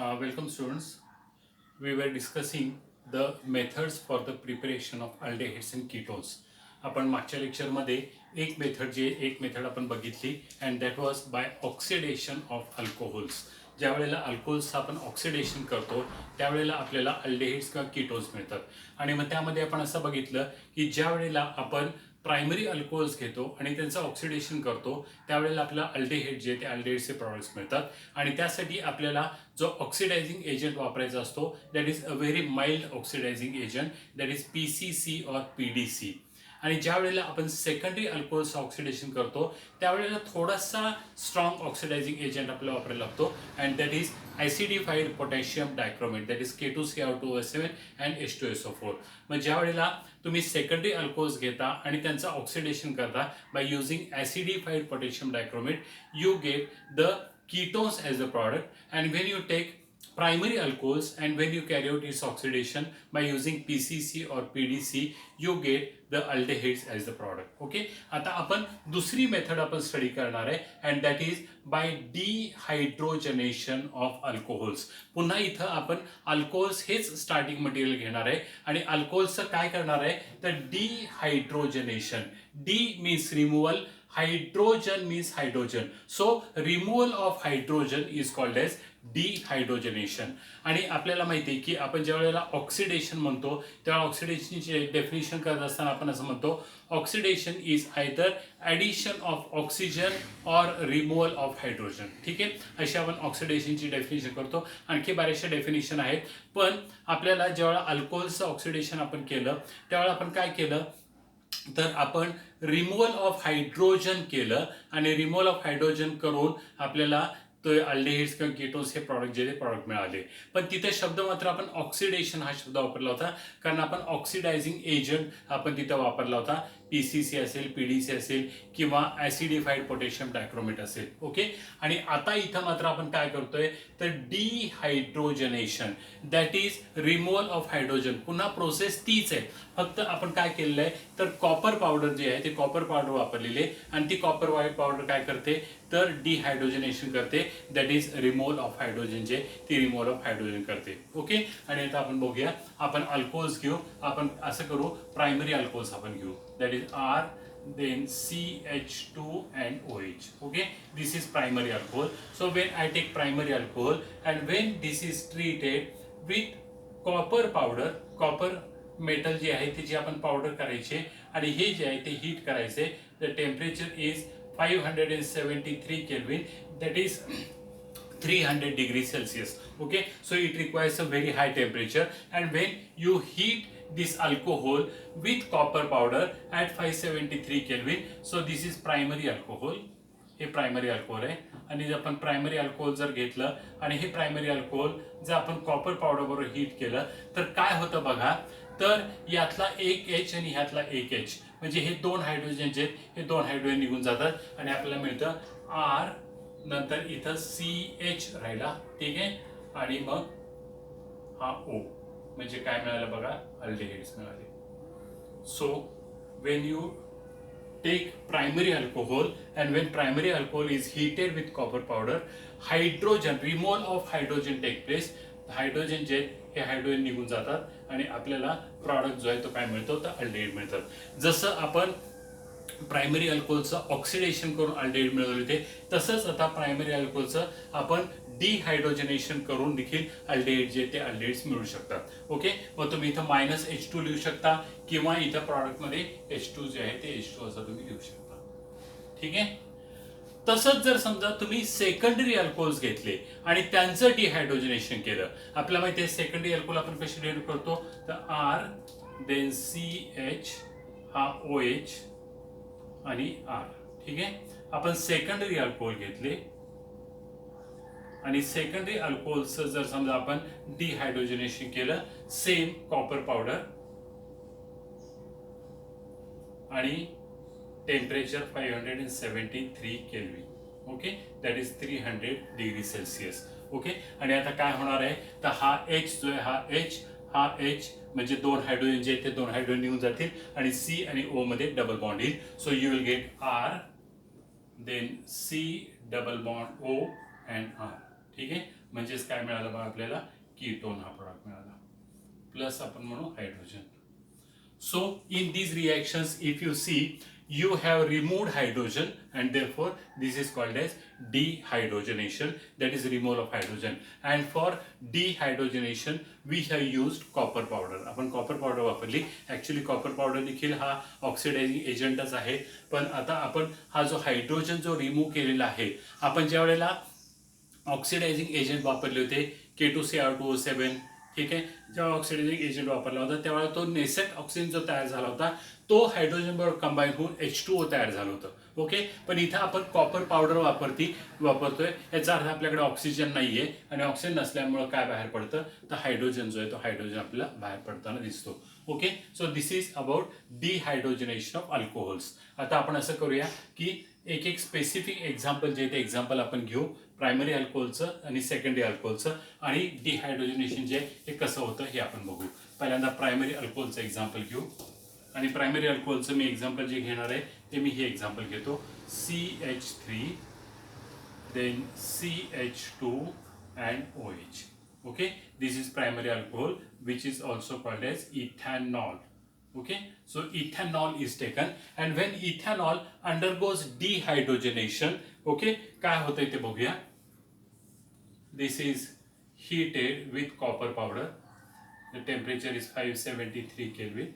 Welcome students. We were discussing the methods for the preparation of aldehydes and ketones. आपण मागच्या लेक्चरमध्ये एक method आपण बघितली and that was by oxidation of alcohols. ज्या वेळेला अल्कोहोल्सचं आपण ऑक्सिडेशन करतो त्यावेळेला आपल्याला अल्डेहिड्स किंवा कीटोन्स मिळतात. आणि मग त्यामध्ये आपण असं बघितलं की ज्या वेळेला आपण प्रायमरी अल्कोहोल्स घेतो आणि त्यांचं ऑक्सिडेशन करतो त्यावेळेला आपल्याला अल्डेहाइड जे ते अल्डेहाइडचे प्रॉडक्ट्स मिळतात. आणि त्यासाठी आपल्याला जो ऑक्सिडायझिंग एजंट वापरायचा असतो that is a very mild oxidizing agent that is PCC और PDC. आणि ज्या वेळेला आपण सेकंडरी अल्कोहोल्सचं ऑक्सिडेशन करतो त्यावेळेला थोडासा स्ट्रॉंग ऑक्सिडायझिंग एजंट आपल्याला वापरायला लागतो and that is acidified potassium dichromate that is K2CR2O7 and H2SO4. मग ज्या वेळेला तुम्ही सेकंडरी अल्कोहोल्स घेता आणि त्यांचं ऑक्सिडेशन करता by using acidified potassium dichromate you get the ketones as the product. And when you take primary alcohols and when you carry out its oxidation by using PCC or PDC you get the aldehydes as the product. Okay, आता आपण दुसरी method आपण study करणार आहे and that is by dehydrogenation of alcohols. पुन्हा इथं आपण alcohols हेच स्टार्टिंग मटेरियल घेणार आहे आणि अल्कोहोल्सचं काय करणार आहे तर dehydrogenation. D means removal, hydrogen means hydrogen, so removal of hydrogen is called as dehydrogenation. आणि आपल्याला माहिती आहे की आपण ज्या वेळेला ऑक्सिडेशन म्हणतो तेव्हा ऑक्सिडेशनची डेफिनेशन करत असताना आपण असं म्हणतो oxidation is either addition of oxygen or removal of hydrogen. ठीक आहे, अशी आपण ऑक्सिडेशनची डेफिनेशन करतो. आणखी बऱ्याचशा डेफिनेशन आहेत पण आपल्याला ज्यावेळेला अल्कोहोलचं ऑक्सिडेशन आपण केलं त्यावेळेला आपण काय केलं तर आपण रिमूव्हल ऑफ हायड्रोजन केलं आणि रिमूव्हल ऑफ हायड्रोजन करून आपल्याला तो अल्डेहिड्स किंवा कीटोन्स हे प्रॉडक्ट जे प्रॉडक्ट मिळाले. पण तिथे शब्द मात्र आपण ऑक्सिडेशन हा शब्द वापरला होता कारण आपण ऑक्सिडायझिंग एजंट आपण तिथं वापरला होता. PCC असेल, PDC असेल किंवा ॲसिडिफाईड पोटॅशियम डायक्रोमेट असेल. ओके, आणि आता इथं मात्र आपण काय करतोय तर dehydrogenation that is removal of hydrogen. पुन्हा प्रोसेस तीच आहे फक्त आपण काय केलेलं आहे तर कॉपर पावडर जे आहे ते कॉपर पावडर वापरलेले आणि ती कॉपर पावडर काय करते तर डिहायड्रोजनेशन करते that is removal of hydrogen जे ती रिमूव्हल ऑफ हायड्रोजन करते. ओके, आणि आता आपण बघूया आपण अल्कोहोल्स घेऊ. आपण असं करू प्रायमरी अल्कोहोल्स आपण घेऊ that is R then CH2 and OH. Okay, this is primary alcohol. So when I take primary alcohol and when this is treated with copper powder, copper metal जे आहे त्याची आपण पावडर करायचे आणि हे जे आहे ते हीट करायचे. The temperature is 573 kelvin that is 300 degrees Celsius. Okay, so it requires a very high temperature and when you heat this alcohol with copper powder at 573 Kelvin, so this is primary alcohol. हे primary alcohol आहे आणि जर आपण primary alcohol जर घेतलं आणि हे primary alcohol जर आपण कॉपर पावडर बरोबर हीट केलं तर काय होतं बघा तर यातला एक H आणि ह्यातला एक H म्हणजे हे दोन हायड्रोजन जे हे दोन हायड्रोजन निघून जातात आणि आपल्याला मिळतं R नंतर इथं CH राहिला. ठीक आहे, आणि मग हा O म्हणजे काय मिळालं बघा अल्डेहाइड्स मिळाले. So when you take primary alcohol and when primary alcohol is heated with copper powder hydrogen removal of hydrogen take place. Hydrogen जे हे हायड्रोजन निघून जातात आणि आपल्याला प्रॉडक्ट जो आहे तो काय मिळतो तर अल्डेहाइड मिळतात. जसं आपण प्रायमरी अल्कोहोलचं ऑक्सिडेशन करून अल्डेहाइड मिळवले होते तसंच आता प्रायमरी अल्कोहोलचं आपण डिहायड्रोजनेशन करून देखील अल्डेहाइड जे ते अल्डेहाइड्स मिळू शकतात. ओके, मग तुम्ही इथं -H2 लिहू शकता किंवा इथं प्रॉडक्टमध्ये H2 जे आहे ते H2 असं तुम्ही लिहू शकता. ठीक आहे, तसंच जर समजा तुम्ही सेकंडरी अल्कोहोल्स घेतले आणि त्यांचं डिहायड्रोजनेशन केलं आपल्याला माहिती आहे सेकंडरी अल्कोहोल आपण कशी डिहाइड करतो तर R देन CH हा OH आणि R. ठीक आहे, आपण सेकंडरी अल्कोहोल घेतले आणि सेकंडरी अल्कोहोलचं जर समजा आपण डिहायड्रोजनेशन केलं सेम कॉपर पावडर आणि temperature 573 kelvin. Okay, that is 300 degree Celsius. Okay, आणि आता काय होणार आहे तर हा H जो आहे हा H म्हणजे दोन हायड्रोजन जे ते दोन हायड्रोजन निघून जातील आणि C आणि O मध्ये डबल बॉन्ड येईल. So you will get R then C double bond O and R. ठीक आहे, म्हणजेच काय मिळालं बघा आपल्याला, कीटोन हा प्रोडक्ट मिळाला, प्लस आपण म्हणू hydrogen. So in these reactions, if you see, you have removed hydrogen, and therefore this is called as dehydrogenation, that is removal of hydrogen. And for dehydrogenation we have used copper powder. आपण copper powder वापरली. Actually copper powder देखील हा oxidising एजंटच आहे, पण आता आपण हा जो हायड्रोजन जो रिमूव्ह केलेला आहे, आपण ज्या वेळेला ऑक्सिडायझिंग एजंट वापरले होते K2Cr2O7, ठीक आहे, जेव्हा ऑक्सिडायझिंग एजंट वापरला होता त्यावेळेला तो नेसेट ऑक्सिजन जो तयार झाला होता तो हायड्रोजन बरोबर कंबाईन होऊन H2O तयार झालं होतं. ओके, पण इथं आपण कॉपर पावडर वापरतोय, याचा अर्थ आपल्याकडे ऑक्सिजन नाहीये, आणि ऑक्सिजन नसल्यामुळे काय बाहेर पडतं, तर हायड्रोजन जो आहे तो हायड्रोजन आपल्याला बाहेर पडताना दिसतो. Okay, so this is about dehydrogenation of alcohols. आता आपण असं करूया की एक एक स्पेसिफिक एक्झाम्पल जे ते एक्झाम्पल आपण घेऊ, प्रायमरी अल्कोहोलचं आणि सेकंडरी अल्कोहोलचं, आणि डिहायड्रोजनेशन जे हे कसं होतं हे आपण बघू. पहिल्यांदा प्रायमरी अल्कोहोलचं एक्झाम्पल घेऊ, आणि प्रायमरी अल्कोहोलचं मी एक्झाम्पल जे घेणार आहे ते मी हे एक्झाम्पल घेतो, CH3 then CH2 and OH. Okay, this is primary alcohol which is also called as ethanol. Okay, so ethanol is taken, and when ethanol undergoes dehydrogenation, okay, काय होतंय ते बघूया. This is heated with copper powder. The temperature is 573 Kelvin.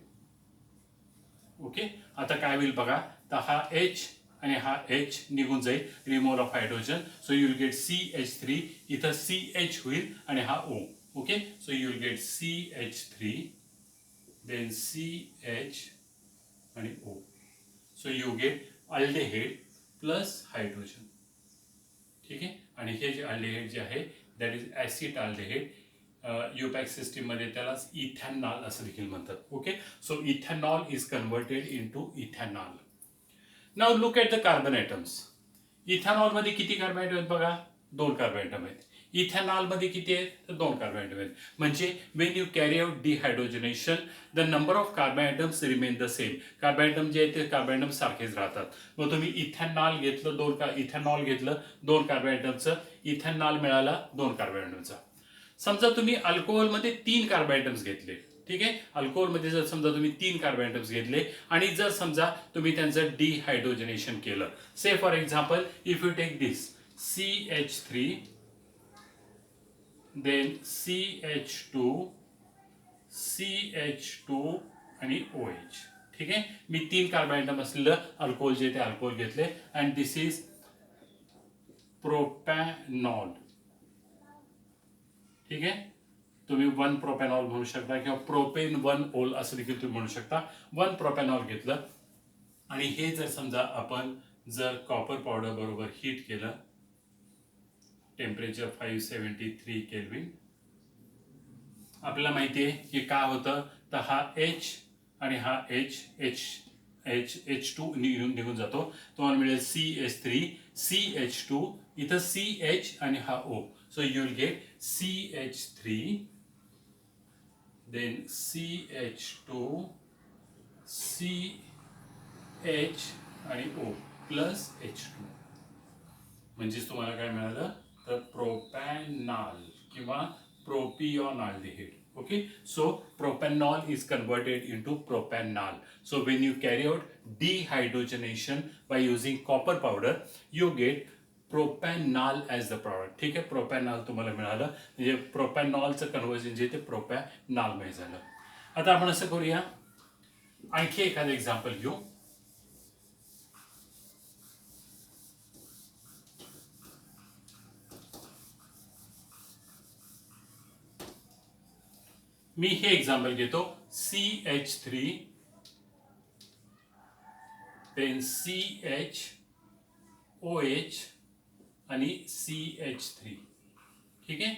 Okay, आता काय होईल बघा, तर हा H आणि हा H निघून जाईल, removal of hydrogen. So you will get CH3, इथं CH होईल आणि हा O. Okay, so you will get CH3 then CH आणि O. So you get aldehyde plus hydrogen. ठीक आहे, आणि हे जे अल्डेहाइड जे आहे that is acid aldehyde. IUPAC सिस्टीममध्ये त्यालाच इथॅनॉल असं देखील म्हणतात. Okay, so ethanol is converted into ethanol. Now look at the carbon atoms. इथॅनॉलमध्ये किती कार्बन ॲटम आहेत बघा, 2 कार्बन ॲटम आहेत. इथॅनॉलमध्ये किती आहेत, तर 2 कार्बन ॲटम आहेत. म्हणजे when you carry out dehydrogenation the number of carbon atoms remain the same. Carbon atom जे आहेत ते कार्बन ॲटम सारखेच राहतात. मग तुम्ही इथॅनॉल घेतलं, इथॅनॉल घेतलं 2 कार्बन ॲटमचं, इथॅनॉल मिळाला 2 कार्बन ॲटमचा. समजा तुम्ही अल्कोहोलमध्ये 3 कार्बन ॲटम्स घेतले, ठीक आहे, अल्कोहोलमध्ये जर समजा तुम्ही 3 कार्बन ॲटम्स घेतले आणि जर समजा तुम्ही त्यांचं डिहायड्रोजनेशन केलं, say for example if you take this CH3 then CH2 आणि OH. ठीक आहे, मी 3 कार्बन ॲटम असलेलं अल्कोहोल जे ते अल्कोहोल घेतले, अँड दिस इज प्रोपॅनॉल. ठीक आहे, तुम्ही 1 प्रोपॅनॉल म्हणू शकता किंवा प्रोपेन 1 ओल असं देखील तुम्ही म्हणू शकता. 1 प्रोपॅनॉल घेतलं आणि हे जर समजा आपण जर कॉपर पावडर बरोबर हीट केलं, टेम्परेचर 573 केल्विन, आपल्याला माहिती आहे की काय होतं, तर हा H आणि हा H2 निघून जातो, तुम्हाला मिळेल CH3 CH2, इथं CH आणि हा O. So you will get CH3 then CH2 CH आणि O प्लस H2. म्हणजेच तुम्हाला काय मिळालं, तर प्रोपॅनॉल किंवा प्रोपियोनॉल्डिहाइड. Okay, so propanol is converted into propanol. So when you carry out dehydrogenation by using copper powder, you get propanol as the product. ठीक आहे, propanol तुम्हाला मिळालं, म्हणजे प्रोपॅनॉलचं कन्व्हर्जन जे ते प्रोपॅनॉलमध्ये झालं. आता आपण असं करूया, आणखी एखादं एक्झाम्पल घेऊ. मी हे एक्झाम्पल घेतो, CH3 देन CHOH आणि CH3. ठीक आहे,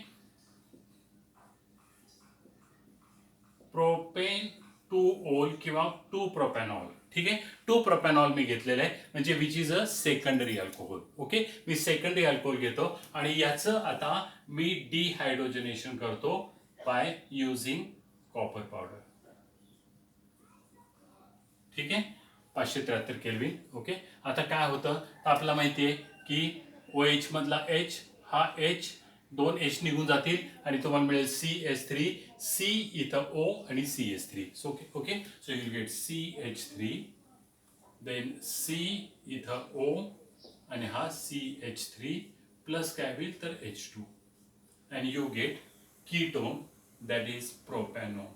प्रोपेन 2 ओल किंवा 2 प्रोपॅनॉल. ठीक आहे, 2 प्रोपॅनॉल मी घेतलेलं आहे, म्हणजे which is a secondary alcohol. Okay, me secondary alcohol घेतो आणि याचं आता मी डिहायड्रोजनेशन करतो बाय युझिंग कॉपर पावडर. ठीक आहे, 573 केल्विन. ओके, आता काय होतं, तर आपल्याला माहिती आहे की OH मधला H हा H दोन H निघून जातील आणि तुम्हाला मिळेल CH3, C इथं O आणि CH3. So okay okay so you get CH3, then C इथं O आणि हा CH3 प्लस काय होईल तर H2 and you get ketone, that is propanone.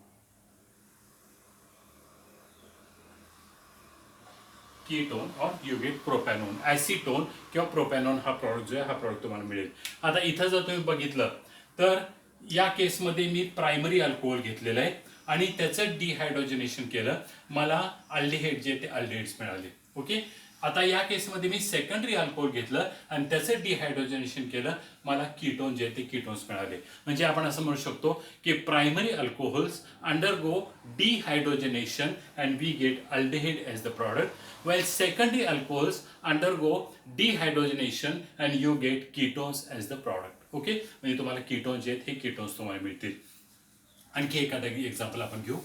Ketone और यू गेट प्रोपॅनोन. ॲसिटोन किंवा प्रोपॅनोन हा प्रॉडक्ट जो आहे हा प्रॉडक्ट तुम्हाला मिळेल. आता इथं जर तुम्ही बघितलं तर या केसमध्ये मी प्रायमरी अल्कोहोल घेतलेलं आहे आणि त्याचं डिहायड्रोजनेशन केलं, मला अल्डिहाइड जे ते अल्डिहाइड्स मिळाले. ओके. आता या केसमध्ये मी सेकंडरी अल्कोहोल घेतलं आणि त्याचं डिहायड्रोजनेशन केलं, मला कीटोन जे ते कीटोन्स मिळाले. म्हणजे आपण असं म्हणू शकतो की primary alcohols undergo dehydrogenation and we get aldehyde as the product, while secondary alcohols undergo dehydrogenation and you get ketones as the product. Okay. म्हणजे तुम्हाला कीटोन जे आहेत हे कीटोन्स तुम्हाला मिळतील. आणखी एखादं एक्झाम्पल आपण घेऊ.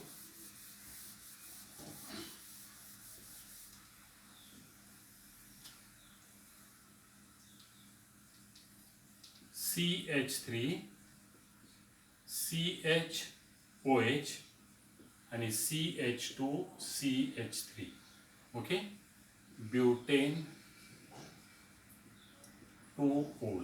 CH3, CHOH आणि CH2, CH3. Okay. Butane 2-ol.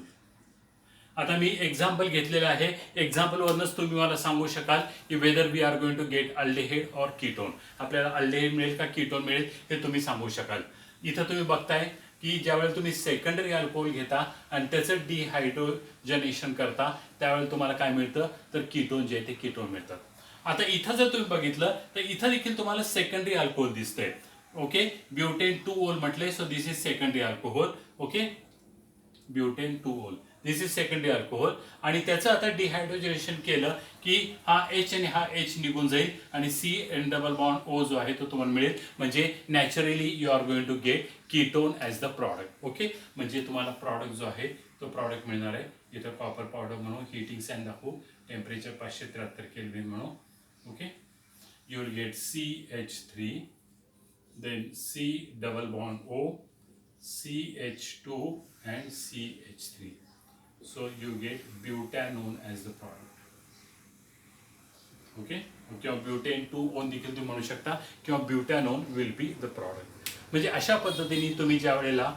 आता मी एक्झाम्पल घेतलेलं आहे, एक्झाम्पलवरूनच तुम्ही मला सांगू शकाल की whether we are going to get aldehyde or ketone. आपल्याला अल्डिहाइड मिळेल का कीटोन मिळेल हे तुम्ही सांगू शकाल. इथं तुम्ही बघताय की ज्यावेळेला तुम्ही सेकंडरी अल्कोहोल घेता आणि त्याचं डिहायड्रोजनेशन करता त्यावेळेला तुम्हाला काय मिळतं तर कीटोन जे आहे ते कीटोन मिळतात. आता इथं जर तुम्ही बघितलं तर इथं देखील तुम्हाला सेकंडरी अल्कोहोल दिसतंय. ओके. ब्युटेन 2-ol म्हटले, so this is secondary alcohol. Okay. Butane 2-ol, this is secondary alcohol आणि त्याचं आता डिहायड्रोजनेशन केलं की हा H आणि हा H निघून जाईल आणि C डबल बॉन्ड O जो आहे तो तुम्हाला मिळेल. म्हणजे naturally you are going to get ketone as the product. Okay. म्हणजे तुम्हाला प्रॉडक्ट जो आहे तो प्रॉडक्ट मिळणार आहे. इथं कॉपर पावडर म्हणून हीटिंग सॅन दाखवू, टेम्परेचर 573 केल्विन म्हणू. Okay. You will get CH3, then C double bond O, CH2 and CH3. So you get butanone as the product. Okay. किंवा ब्युटेन 2-on देखील तुम्ही म्हणू शकता किंवा ब्युटॅनोन विल बी द प्रॉडक्ट. म्हणजे अशा पद्धतीने तुम्ही ज्या वेळेला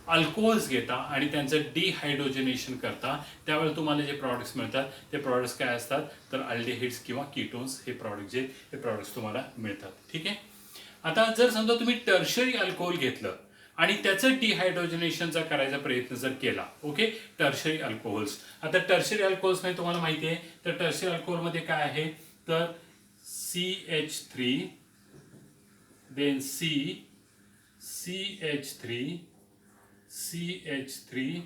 अल्कोहोल्स घेता आणि त्यांचं डिहायड्रोजनेशन करता त्यावेळेला तुम्हाला जे प्रॉडक्ट्स मिळतात ते प्रॉडक्ट्स काय असतात तर अल्डिहाइड्स किंवा कीटोन्स हे प्रॉडक्ट जे हे प्रॉडक्ट्स तुम्हाला मिळतात. ठीक आहे. आता जर समजा तुम्ही टर्शरी अल्कोहोल घेतलं आणि त्याचं डिहायड्रोजनेशनचा करायचा प्रयत्न जर केला. ओके. Tertiary alcohols. आता टर्शरी अल्कोहोल्स मध्ये तुम्हाला माहिती आहे तर टर्शरी अल्कोहोलमध्ये काय आहे तर CH3, then C, CH3, CH3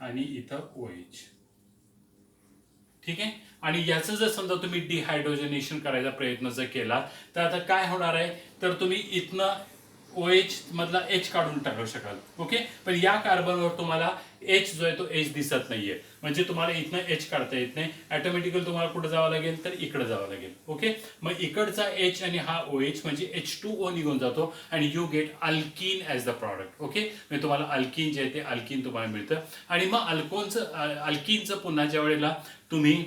आणि इथं OH. ठीक आहे. आणि याचं जर समजा तुम्ही डिहायड्रोजनेशन करायचा प्रयत्न जर केला तर आता काय होणार आहे तर तुम्ही इथनं OH मधला H काढून टाकू शकाल. ओके. पण या कार्बनवर तुम्हाला H जो आहे तो H दिसत नाहीये, म्हणजे तुम्हाला इथनं H काढता येत नाही. ऑटोमॅटिकली तुम्हाला कुठं जावं लागेल तर इकडे जावं लागेल. ओके. मग इकडचा H आणि हा OH म्हणजे H2O निघून जातो आणि you get alkyne as the product. Okay. म्हणजे तुम्हाला अल्कीन जे आहे ते अल्कीन तुम्हाला मिळतं आणि मग अल्कीनचं पुन्हा ज्या वेळेला तुम्ही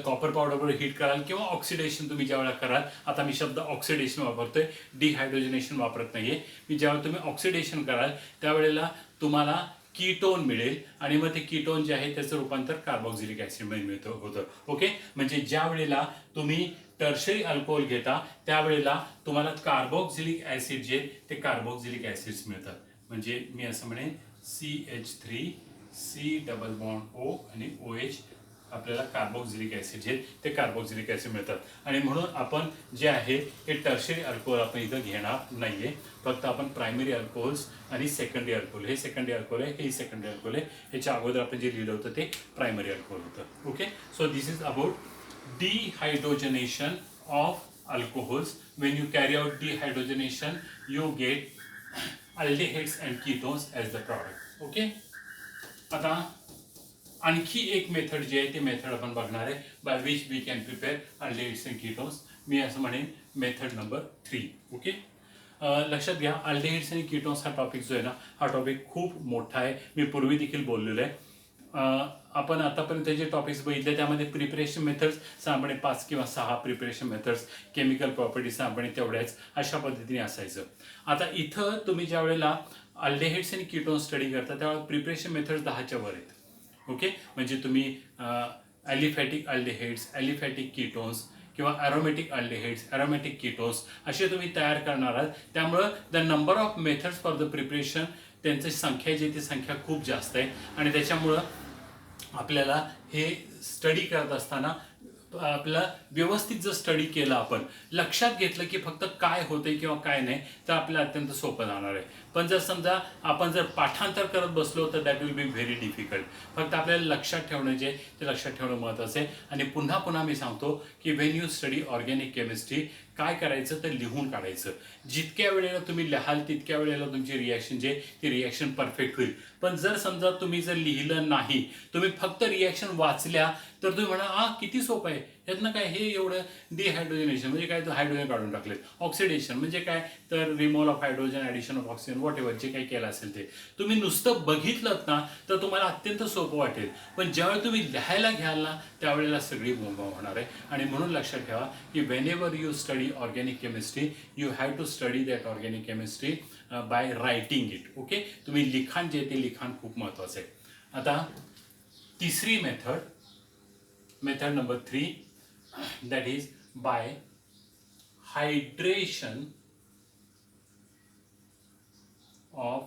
कॉपर पावडरवर हीट कराल किंवा ऑक्सिडेशन तुम्ही ज्यावेळेला कराल, आता मी शब्द ऑक्सिडेशन वापरतोय, डिहायड्रोजनेशन वापरत नाहीये मी, ज्यावेळेला तुम्ही ऑक्सिडेशन कराल त्यावेळेला तुम्हाला कीटोन मिळेल आणि मग ते कीटोन जे आहे त्याचं रूपांतर कार्बोक्सिलिक ॲसिडमध्ये होतं. ओके. म्हणजे ज्या वेळेला तुम्ही टर्शरी अल्कोहोल घेता त्यावेळेला तुम्हाला कार्बोक्सिलिक ॲसिड जे ते कार्बोक्सिलिक ॲसिड्स मिळतात. म्हणजे मी असं म्हणेन CH3, C double bond O आणि OH आपल्याला कार्बोक्सिलिक ॲसिड जे ते कार्बोक्सिलिक ॲसिड मिळतात. आणि म्हणून आपण जे आहे हे टर्शरी अल्कोहोल आपण इथं घेणार नाहीये, फक्त आपण प्रायमरी अल्कोहोल्स आणि सेकंडरी अल्कोहोल, हे सेकंडरी अल्कोहोल आहे, हे सेकंडरी अल्कोहोल आहे. ह्याच्या अगोदर आपण जे लिहिलं होतं ते प्रायमरी अल्कोहोल होतं. Okay. So this is about dehydrogenation of alcohols. Wien you carry out dehydrogenation you get aldehydes and ketones as the product. Okay. आता आणखी एक मेथड जी आहे ती मेथड आपण बघणार आहे by which we can prepare aldehydes and ketones. मी असं म्हणेन मेथड नंबर 3. ओके. लक्षात घ्या अल्डिहाइड्स आणि कीटोन्स हा टॉपिक जो आहे ना हा टॉपिक खूप मोठा आहे. मी पूर्वी देखील बोललेलो आहे. आपण आतापर्यंत जे टॉपिक्स बघितले त्यामध्ये प्रिपरेशन मेथड्स साधारणपणे 5 किंवा 6 प्रिपरेशन मेथड्स, केमिकल प्रॉपर्टीज साधारणपणे तेवढ्याच अशा पद्धतीने असायचं. आता इथं तुम्ही ज्या वेळेला अल्डेहाइड्स आणि कीटोन स्टडी करता त्यावेळेला प्रिपरेशन मेथड्स 10च्या वर आहेत. ओके, म्हणजे तुम्ही ॲलिफॅटिक अल्डेहाइड्स, ॲलिफॅटिक कीटोन्स किंवा ॲरोमॅटिक अल्डेहाइड्स, ॲरोमॅटिक कीटोन्स असे तुम्ही तयार करणार आहात. त्यामुळं the number of methods for the preparation त्यांची संख्या जी ती संख्या खूप जास्त आहे आणि त्याच्यामुळं आपल्याला हे स्टडी करत असताना आपला व्यवस्थित जर स्टडी केला आपण लक्षात घेतलं की फक्त काय होतंय किंवा काय नाही तर आपल्याला अत्यंत सोपं जाणार आहे. पण जर समजा आपण जर पाठांतर करत बसलो तर that will be very difficult. फक्त आपल्याला लक्षात ठेवणं जे ते लक्षात ठेवणं महत्त्वाचं आहे. आणि पुन्हा पुन्हा मी सांगतो की when you study organic chemistry काय करायचं तर लिहून काढायचं. जितक्या वेळेला तुम्ही लिहाल तितक्या वेळेला तुमची रिॲक्शन जे ती रिॲक्शन परफेक्ट होईल. पण जर समजा तुम्ही जर लिहिलं नाही, तुम्ही फक्त रिॲक्शन वाचल्या तर तुम्ही म्हणा किती सोपं आहे, यातनं काय हे एवढं डिहायड्रोजनेशन म्हणजे काय तर हायड्रोजन काढून टाकले, ऑक्सिडेशन म्हणजे काय तर removal of hydrogen, addition of oxygen, what ever जे काही केलं असेल ते तुम्ही नुसतं बघितलं ना तर तुम्हाला अत्यंत सोपं वाटेल. पण ज्यावेळी तुम्ही लिहायला घ्याल ना त्यावेळेला सगळी बोंबा होणार आहे. आणि म्हणून लक्षात ठेवा की whenever you study organic chemistry you have to study that organic chemistry by writing it. Okay, तुम्ही लिखाण जे ते लिखाण खूप महत्त्वाचं आहे. आता तिसरी method number 3 that is by hydration of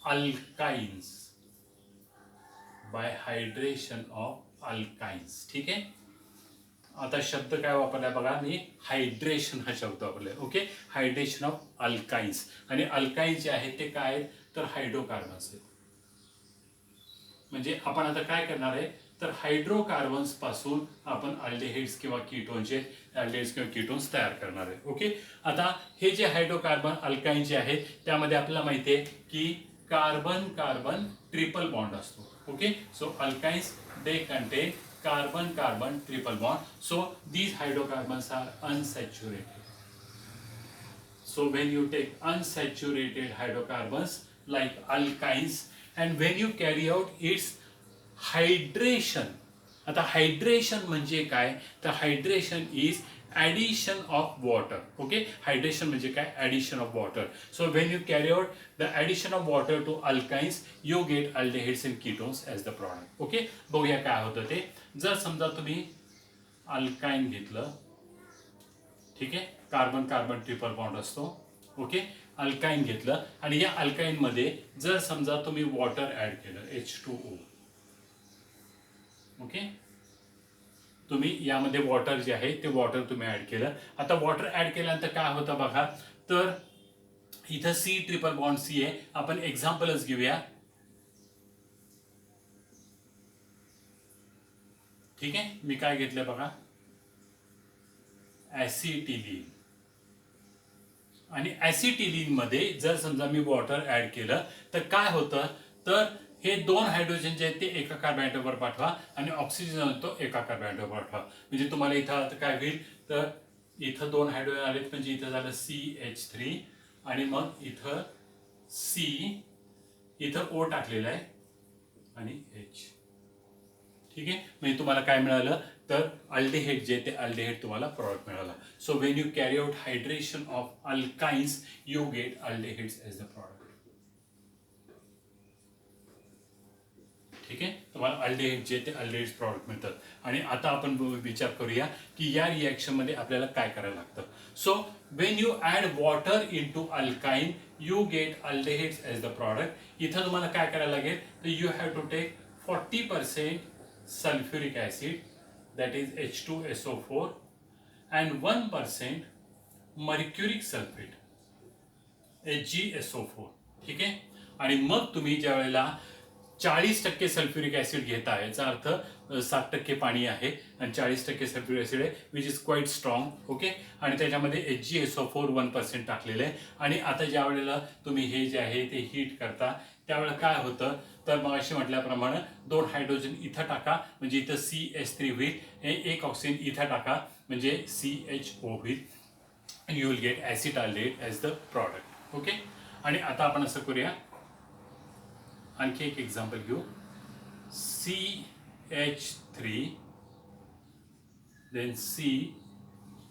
alkynes. by hydration of alkynes. ठीक आहे. आता शब्द काय वापरलाय बघा, मी हायड्रेशन हा शब्द वापरलाय. Okay, hydration of alkynes. आणि अल्काइन्स जे आहेत ते काय आहेत तर हायड्रोकार्बन्स आहेत. म्हणजे आपण आता काय करणार आहे तर हायड्रोकार्बन्स पासून आपण अल्डेहाइड्स किंवा कीटोनचे अल्डेहाइड्स किंवा कीटोन्स तयार करणार आहे. ओके, आता हे जे हायड्रोकार्बन अल्काइन जे आहेत त्यामध्ये आपल्याला माहिती आहे की कार्बन कार्बन ट्रिपल बॉन्ड असतो. Okay, so alkynes they contain carbon carbon triple bond. So these hydrocarbons are unsaturated. So when you take unsaturated hydrocarbons like alkynes and when you carry out its hydration. आता hydration म्हणजे काय तर hydration is addition of water. Okay, hydration म्हणजे काय addition of water. So when you carry out the addition of water to alkynes you get aldehydes and ketones as the product. Okay, बघूया काय होतं ते. जर समजा तुम्ही अल्काइन घेतलं, ठीक आहे, कार्बन कार्बन ट्रिपल बॉन्ड असतो. ओके, अल्काइन घेतलं आणि या अल्काइनमध्ये जर समजा तुम्ही वॉटर ॲड केलं H2O. ओके, तुम्ही यामध्ये वॉटर जे आहे ते वॉटर तुम्ही ऍड केलं. आता वॉटर ऍड केल्यानंतर काय होतं बघा तर इथं C ट्रिपल बॉन्ड C आहे. आपण एक्झाम्पलच घेऊया. ठीक आहे, मी काय घेतलं बघा ॲसिटिलीन. आणि ॲसिटिलीन मध्ये जर समजा मी वॉटर ऍड केलं तर काय होतं तर हे दोन हायड्रोजन जे आहेत ते एका कार्बन ॲटमवर पाठवा आणि ऑक्सिजन तो एका कार्बन ॲटमवर पाठवा. म्हणजे तुम्हाला इथं आता काय होईल तर इथं दोन हायड्रोजन आलेत म्हणजे इथं झालं CH3 आणि मग इथं C, इथं O टाकलेलं आहे आणि H. ठीक आहे, म्हणजे तुम्हाला काय मिळालं तर अल्डेहाइड जे ते अल्डेहाइड तुम्हाला प्रॉडक्ट मिळाला. So when you carry out hydration of alkynes you get aldehydes as the product. ठीक आहे, तुम्हाला अल्डेहाइड जे ते अल्डेहाइड्स प्रॉडक्ट मिळतात. आणि आता आपण विचार करूया की या रिॲक्शनमध्ये आपल्याला काय करायला लागतं. So when you add water into alkyne you get aldehydes as the product. इथं तुम्हाला काय करायला लागेल तर you have to take 40% sulfuric acid that is H2SO4 and 1% mercuric sulfate HgSO4. ठीक आहे, आणि मग तुम्ही ज्या वेळेला 40% सल्फ्युरिक ऍसिड घेता याचा अर्थ 60% पाणी आहे आणि 40% सल्फ्युरिक ऍसिड आहे which is quite strong. Okay, आणि त्याच्यामध्ये HgSO4 1% टाकलेलं आहे. आणि आता ज्या वेळेला तुम्ही हे जे आहे ते हीट करता त्यावेळेला काय होतं तर मग अशी म्हटल्याप्रमाणे 2 हायड्रोजन इथं टाका म्हणजे इथं CH3 होईल, एक ऑक्सिजन इथं टाका म्हणजे CHO होईल and you will get acetaldehyde as the product. Okay, आणि आता आपण असं करूया आणखी एक एक्झाम्पल घेऊ. CH3 then C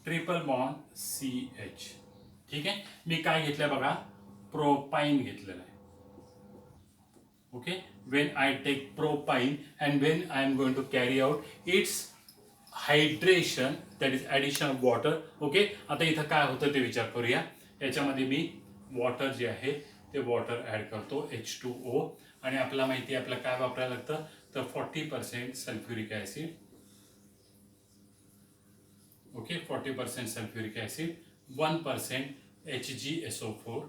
triple bond CH. ठीक आहे, मी काय घेतलंय बघा, प्रोपाइन घेतलेलं आहे. Okay, when I take propine and when I am going to carry out its hydration, that is addition of water. Okay, आता इथं काय होतं ते विचार करूया. याच्यामध्ये मी वॉटर जे आहे ते वॉटर ऍड करतो H2O, आणि आपल्याला माहिती आहे आपल्याला काय वापरायला लागतं, तर 40% sulphuric acid. Okay, 40% sulphuric acid, 1% HgSO4,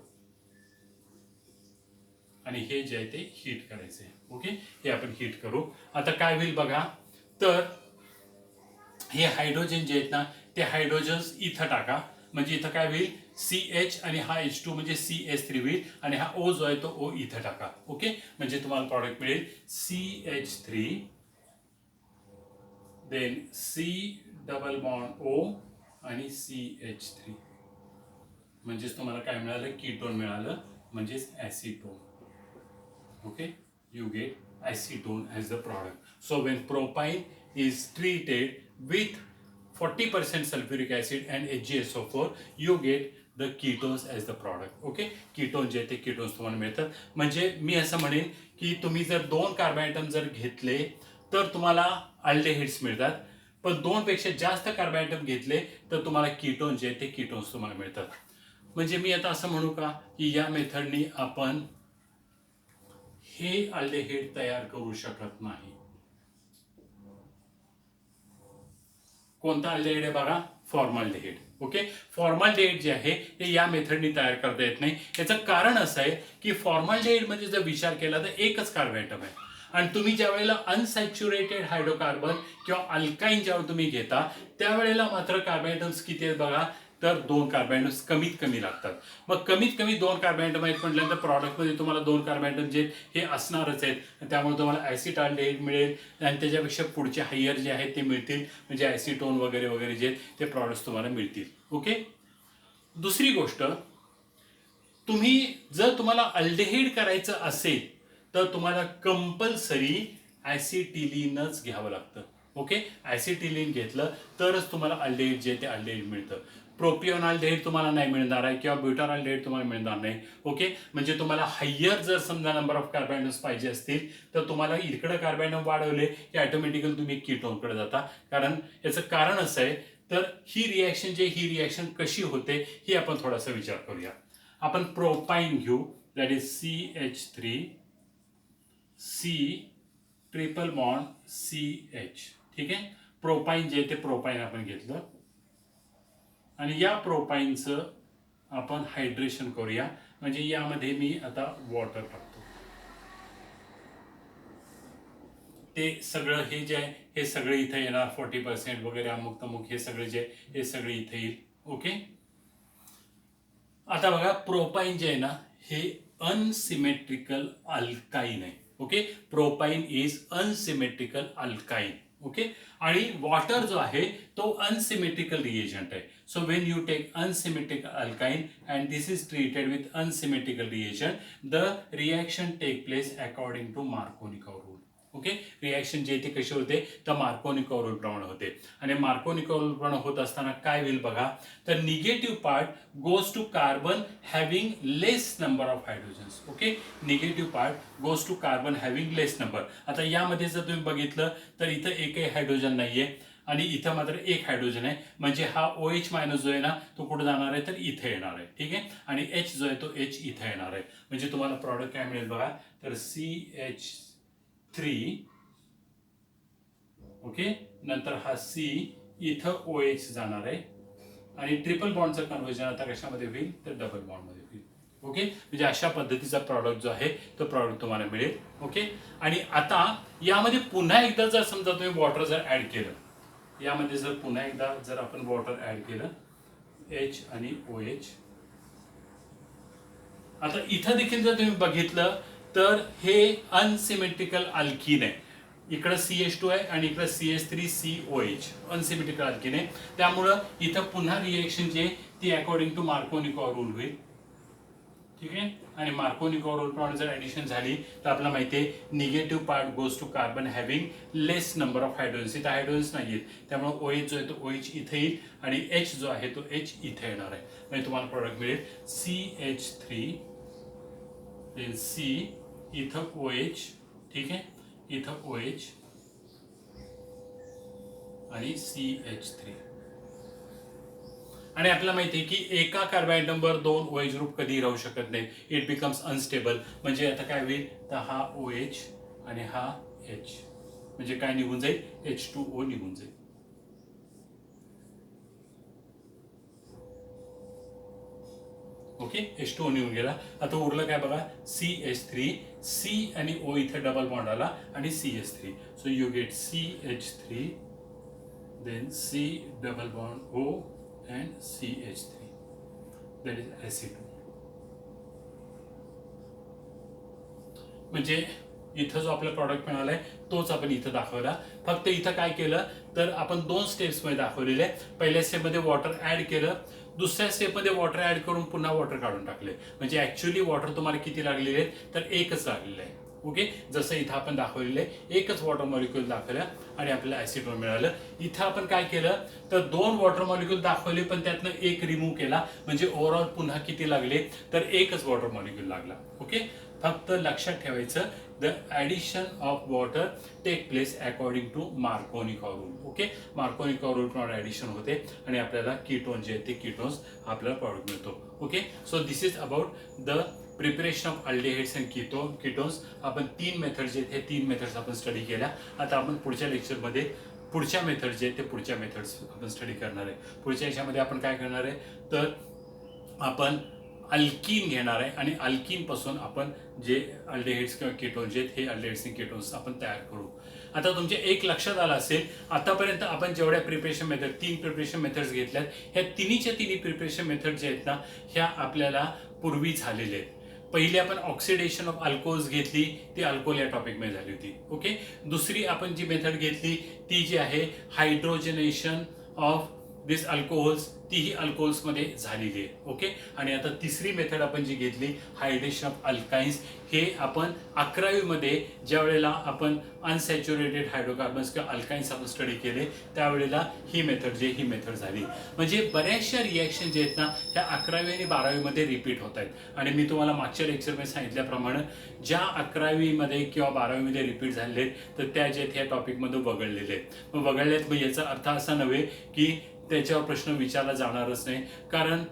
आणि हे जे आहे ते हीट करायचे. ओके, हे आपण हीट करू. आता काय होईल बघा, तर हे हायड्रोजन जे आहेत ना ते हायड्रोजन्स इथं टाका, म्हणजे इथं काय होईल, CH आणि हा H2 म्हणजे CH3 होईल, आणि हा O जो आहे तो O इथं टाका. ओके, म्हणजे तुम्हाला प्रॉडक्ट मिळेल CH3 then C double bond O आणि CH3, म्हणजेच तुम्हाला काय मिळालं, कीटोन मिळालं, म्हणजेच ऍसिटोन. Okay, you get acetone as the product. So when propine is treated with 40% sulfuric acid and HgSO4, you get the ketones as the product. Okay, ketone जे ते ketones तुम्हाला मिळतात. म्हणजे मी असं म्हणेन की तुम्ही जर 2 कार्बन आयटम जर घेतले तर तुम्हाला अल्डेहाइड्स मिळतात, पण 2 पेक्षा जास्त कार्बन आयटम घेतले तर तुम्हाला कीटोन जे ते कीटोन्स तुम्हाला मिळतात. म्हणजे मी आता असं म्हणू का की या मेथडनी आपण हे अल्डेहाइड तयार करू शकत नाही. कोणता अल्डेहाइड आहे बघा, फॉर्मल्डिहाइड. ओके, फॉर्मल्डिहाइड जे आहे ते या मेथडनी तयार करता येत नाही. याचं कारण असं आहे की फॉर्मल्डिहाइड मध्ये जर विचार केला तर एकच कार्बन आयटम आहे, आणि तुम्ही ज्या वेळेला अनसॅच्युरेटेड हायड्रोकार्बन किंवा अल्काईन ज्यावेळेला तुम्ही घेता त्यावेळेला मात्र कार्बन आयटम्स किती आहेत बघा, तर 2 कार्बन आयटम्स कमीत कमी लागतात. मग कमीत कमी 2 कार्बन आयटम आहेत म्हटल्यानंतर प्रॉडक्टमध्ये तुम्हाला 2 कार्बन आयटम जे हे असणारच आहेत, त्यामुळे तुम्हाला ऍसिटाल्डेहाइड मिळेल, आणि त्याच्यापेक्षा पुढचे हायर जे आहेत ते मिळतील, म्हणजे ऍसिटोन वगैरे वगैरे जे ते प्रॉडक्ट्स तुम्हाला मिळतील. ओके, दुसरी गोष्ट, तुम्हाला अल्डेहाइड करायचं असेल तर तुम्हाला कंपल्सरी ऍसिटिलीनच घ्यावं लागतं. ओके, ऍसिटिलीन घेतलं तरच तुम्हाला अल्डेहाइड जे ते अल्डेहाइड मिळतं. प्रोपिओनाल्डेहाइड तुम्हाला नाही मिळणार आहे, किंवा ब्युटारॉल्डेहाइड तुम्हाला मिळणार नाही. ओके, म्हणजे तुम्हाला हायर जर समजा नंबर ऑफ कार्बन आयटम्स पाहिजे असतील तर तुम्हाला इकडे कार्बन आयटम वाढवले की ऑटोमॅटिकली तुम्ही कीटोनकडे जाता. कारण याचं कारण असं आहे, तर ही रिॲक्शन कशी होते ही आपण थोडासा विचार करूया. आपण प्रोपाइन घेऊ, that is CH3 C triple bond CH. ठीक आहे, प्रोपाइन जे ते प्रोपाइन आपण घेतलं, आणि या प्रोपाइनचं आपण हायड्रेशन करूया. म्हणजे यामध्ये मी आता वॉटर टाकतो. ते सगळं हे जे आहे हे सगळे इथे येणार, 40% वगैरे अमुक तमुक हे सगळे जे हे सगळे इथे येईल. ओके, आता बघा प्रोपाइन जे आहे ना हे अनसिमेट्रिकल अल्काईन आहे. Okay, propyne is unsymmetrical alkyne. Okay, आणि वॉटर जो आहे तो अनसिमेट्रिकल रिएजंट आहे. So when you take unsymmetrical alkyne and this is treated with unsymmetrical reagent, the reaction take place according to Markovnikov rule. Okay, reaction जे ते कशी होते तर मार्कोनिकॉव रूल प्रमाणे होते, आणि मार्कोनिकॉव रूल प्रमाणे होत असताना काय होईल बघा, तर negative part goes to carbon having less number of hydrogens. Okay, negative part goes to carbon having less number. आता यामध्ये जर तुम्ही बघितलं तर इथं एकही हायड्रोजन नाहीये, आणि इथं मात्र एक हायड्रोजन आहे, म्हणजे हा OH मायनस जो आहे ना तो कुठे जाणार आहे तर इथे येणार आहे. ठीक आहे, आणि H जो आहे तो H इथे येणार आहे. म्हणजे तुम्हाला प्रॉडक्ट काय मिळेल बघा, तर CH3. ओके, नंतर हा C इथं OH जाणार आहे, आणि ट्रिपल बॉन्डचं कन्व्हर्जन आता कशामध्ये होईल तर डबल बॉन्डमध्ये होईल. ओके, म्हणजे अशा पद्धतीचा प्रॉडक्ट जो आहे तो प्रॉडक्ट तुम्हाला मिळेल. ओके, आणि आता यामध्ये पुन्हा एकदा जर समजा तुम्ही वॉटर जर ऍड केलं, यामध्ये जर पुन्हा एकदा जर आपण वॉटर ऍड केलं, H आणि OH, आता इथं देखील जर तुम्ही बघितलं तर हे अनसिमेट्रिकल अल्कीन आहे. इकडे CH2 आहे आणि इकडे CH3 COH, अनसिमेट्रिकल अल्कीन आहे. त्यामुळं इथं पुन्हा रिएक्शन जे ती अकॉर्डिंग टू मार्कोनिकॉव रूल होईल. ठीक आहे. आणि मार्कोनी रूल प्रमाणे जर ऍडिशन झाली तर आपल्याला माहिती आहे negative part goes to carbon having less number of hydrogens. इथं हायड्रोजन्स नाही आहेत त्यामुळे OH जो आहे तो OH इथे येईल आणि H जो आहे तो H इथे येणार आहे. म्हणजे तुम्हाला प्रोडक्ट मिळेल CH3 C इथं OH, ठीक आहे, इथं OH आणि CH3. आणि आपल्याला माहिती आहे की एका कार्बाइड नंबर 2 OH ग्रुप कधी राहू शकत नाही. It becomes unstable. म्हणजे आता काय होईल तर हा OH आणि हा H म्हणजे काय निघून जाईल H2O निघून जाईल. ओके, H2O निघून गेला. आता उरलं काय बघा CH3 C आणि O इथे डबल बॉन्ड आला आणि CH3. So you get CH3 then C double bond O and CH3, that is Ac2. म्हणजे इथं जो आपला प्रॉडक्ट मिळालाय तोच आपण इथं दाखवला. फक्त इथं काय केलं तर आपण 2 स्टेप्समध्ये दाखवलेले आहे. पहिल्या स्टेपमध्ये वॉटर ऍड केलं, दुसऱ्या स्टेपमध्ये वॉटर ऍड करून पुन्हा वॉटर काढून टाकले. म्हणजे ऍक्च्युअली वॉटर तुम्हाला किती लागलेले आहेत तर एकच लागलेलं आहे. ओके, जसं इथं आपण दाखवलेलं आहे एकच वॉटर मॉलिक्यूल दाखवल्या आणि आपल्याला ऍसिटोन मिळालं. इथं आपण काय केलं तर 2 वॉटर मॉलिक्यूल दाखवले पण त्यातनं एक रिमूव्ह केला. म्हणजे ओव्हरऑल पुन्हा किती लागले तर एकच वॉटर मॉलिक्यूल लागला. ओके, फक्त लक्षात ठेवायचं the addition of water take place according to Markovnikov rule. Okay, Markovnikov rule प्रमाणे ऍडिशन होते आणि आपल्याला कीटोन जे आहेत ते कीटोन्स आपल्याला प्रॉडक्ट मिळतो. Okay, so this is about the preparation of aldehydes and ketones. आपण 3 मेथड जे आहेत हे 3 मेथड्स आपण स्टडी केल्या. आता आपण पुढच्या लेक्चरमध्ये पुढच्या मेथड जे आहेत ते पुढच्या मेथड्स आपण स्टडी करणार आहे. पुढच्या याच्यामध्ये आपण काय करणार आहे तर आपण अल्कीन घेणार आहे आणि अल्कीन पासून आपण जे अल्डेहाइड्स किंवा कीटोन जे आहेत हे अल्डेहाइड्स आणि कीटोन्स आपण तयार करू. आता तुमच्या एक लक्षात आलं असेल आतापर्यंत आपण जेवढ्या प्रिपरेशन मेथड 3 प्रिपरेशन मेथड्स घेतल्यात ह्या तिन्ही प्रिपरेशन मेथड जे आहेत ना ह्या आपल्याला पूर्वी झालेले आहेत. पहिली आपण ऑक्सिडेशन ऑफ अल्कोहोल्स घेतली ती अल्कोहोल या टॉपिकमध्ये झाली होती. ओके, दुसरी आपण जी मेथड घेतली ती जी आहे हायड्रोजनेशन ऑफ दिस अल्कोहोल्स तीही अल्कोहोल्स मध्ये झालेली आहे. ओके, आणि आता तिसरी मेथड आपण जी घेतली हायड्रेशन ऑफ अल्काइन्स. हे आपण 11वी मध्ये ज्या वेळेला आपण अनसॅच्युरेटेड हायड्रोकार्बन्स किंवा अल्काइन्स आपण स्टडी केले त्यावेळेला ही मेथड झाली. म्हणजे बऱ्याचशा रिॲक्शन जे आहेत ना त्या 11वी आणि 12वी मध्ये रिपीट होत आहेत. आणि मी तुम्हाला मागच्या लेक्चरमध्ये सांगितल्याप्रमाणे ज्या 11वी मध्ये किंवा 12वी मध्ये रिपीट झालेले आहेत तर त्या जे आहेत ह्या टॉपिकमध्ये वगळलेले आहेत. मग वगळले आहेत म्हणजे याचा अर्थ असा नव्हे की त्याच्यावर प्रश्न विचारला जाणारच नाही, कारण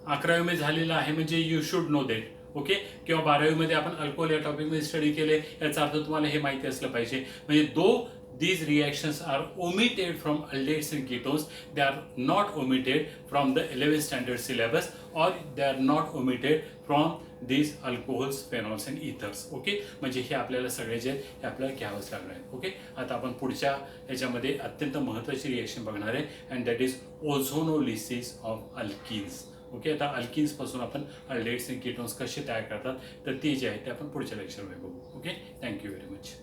11वी मध्ये झालेला आहे म्हणजे you should know that. Okay, किंवा 12वी मध्ये आपण अल्कोहोल या टॉपिकमध्ये स्टडी केले याचा अर्थ तुम्हाला हे माहिती असलं पाहिजे. म्हणजे दो these reactions are omitted from aldehydes and ketones, they are not omitted from the 11th standard syllabus or they are not omitted from these alcohols, phenols and ethers. Okay, म्हणजे हे आपल्याला सगळे जे आहेत हे आपल्याला घ्यावंच लागणार आहे. ओके, आता आपण पुढच्या ह्याच्यामध्ये अत्यंत महत्त्वाची रिएक्शन बघणार आहे and that is ozonolysis of alkenes. Okay, आता अल्किन्स पासून आपण अल्डेहाइड्स आणि कीटोन्स कसे तयार करतात तर ते जे आहे ते आपण पुढच्या लेक्चरमध्ये बघू. Okay, thank you very much.